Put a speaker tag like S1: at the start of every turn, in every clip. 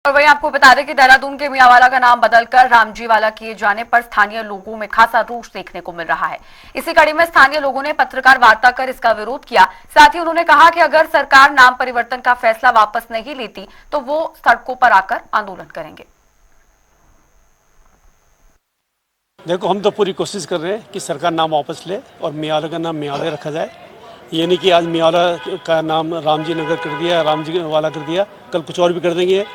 S1: और वहीं आपको बता दें कि देहरादून के मियांवाला का नाम बदलकर रामजीवाला किए जाने पर स्थानीय लोगों में खासा रोष देखने को मिल रहा है। इसी कड़ी में स्थानीय लोगों ने पत्रकार वार्ता कर इसका विरोध किया। साथ ही उन्होंने कहा कि अगर सरकार नाम परिवर्तन का फैसला वापस नहीं लेती तो वो सड़कों पर आकर आंदोलन करेंगे।
S2: देखो, हम तो पूरी कोशिश कर रहे हैं कि सरकार नाम वापस ले और मियांवाला का नाम मियांवाला रखा जाए। ये नहीं कि आज मियांवाला का नाम रामजी नगर कर दिया, रामजी वाला कर दिया, कल कुछ और भी कर देंगे,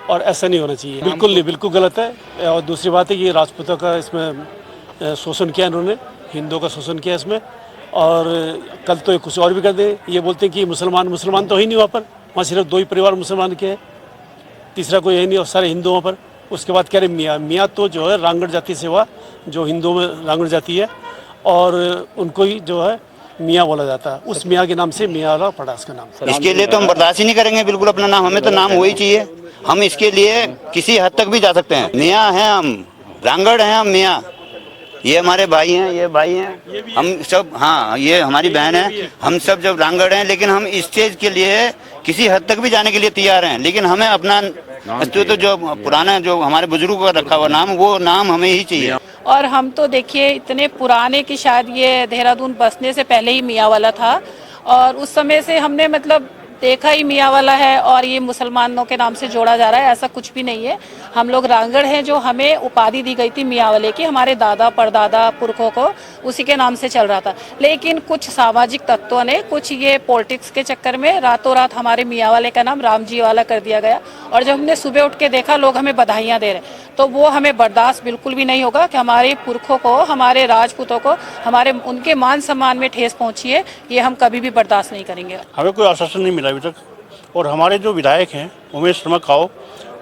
S2: और ऐसा नहीं होना चाहिए। बिल्कुल नहीं, बिल्कुल गलत है। और दूसरी बात है कि राजपूतों का इसमें शोषण किया इन्होंने, हिंदुओं का शोषण किया इसमें, और कल तो कुछ और भी कर दें। ये बोलते हैं कि मुसलमान तो ही नहीं वहाँ सिर्फ 2 ही परिवार मुसलमान के हैं, तीसरा कोई है नहीं, और सारे हिंदू वहाँ पर। उसके बाद कह रहे मियाँ तो जो है रांगड़ जाति से हुआ, जो हिंदुओं में रांगड़ जाति है, और उनको ही जो है मियाँ बोला जाता है। उस मियाँ के नाम से मियांवाला पड़ा इसका नाम।
S3: इसके लिए तो हम बर्दाश्त ही नहीं करेंगे बिल्कुल अपना नाम, हमें तो नाम वही चाहिए। हम इसके लिए किसी हद तक भी जा सकते हैं। मियाँ हैं हम, रांगड़ हैं हम मियाँ, ये हमारे भाई हैं, ये भाई हैं, हम सब, हाँ ये हमारी बहन है, हम सब जब रांगड़ हैं। लेकिन हम इस चीज के लिए किसी हद तक भी जाने के लिए तैयार हैं, लेकिन हमें अपना अस्तित्व जो पुराना जो हमारे बुजुर्गों का रखा हुआ नाम, वो नाम हमें ही चाहिए।
S4: और हम तो देखिए इतने पुराने कि शायद ये देहरादून बसने से पहले ही मियांवाला था, और उस समय से हमने मतलब देखा ही मियांवाला है, और ये मुसलमानों के नाम से जोड़ा जा रहा है, ऐसा कुछ भी नहीं है। हम लोग रांगड़ हैं, जो हमें उपाधि दी गई थी मियांवाले की, हमारे दादा परदादा पुरखों को उसी के नाम से चल रहा था। लेकिन कुछ सामाजिक तत्वों ने, कुछ ये पॉलिटिक्स के चक्कर में रातों रात हमारे मियांवाले का नाम रामजी वाला कर दिया गया। और जब हमने सुबह उठ के देखा लोग हमें बधाइयाँ दे रहे, तो वो हमें बर्दाश्त बिल्कुल भी नहीं होगा कि हमारे पुरखों को, हमारे राजपूतों को, हमारे उनके मान सम्मान में ठेस पहुंची है। ये हम कभी भी बर्दाश्त नहीं करेंगे।
S5: हमें कोई आश्वासन नहीं मिला अभी तक, और हमारे जो विधायक हैं उमेश शर्मा खाओ,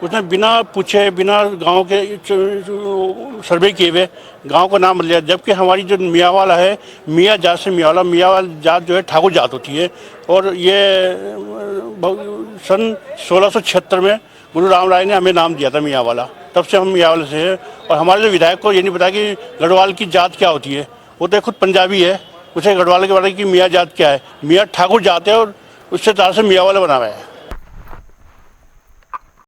S5: उसने बिना पूछे, बिना गांव के सर्वे किए हुए गांव का नाम लिया। जबकि हमारी जो मियांवाला है, मियाँ जात से मियांवाला जात जो है ठाकुर जात होती है, और ये सन 1676 में गुरु राम राय ने हमें नाम दिया था मियांवाला, तब से हम मियांवाला से हैं। और हमारे जो विधायक को ये नहीं पता कि गढ़वाल की जात क्या होती है, वो तो खुद पंजाबी है, उसे गढ़वाल के बारे की मियाँ जात क्या है। मियाँ ठाकुर जात है, और उससे तरह से मियांवाला बना हुआ है।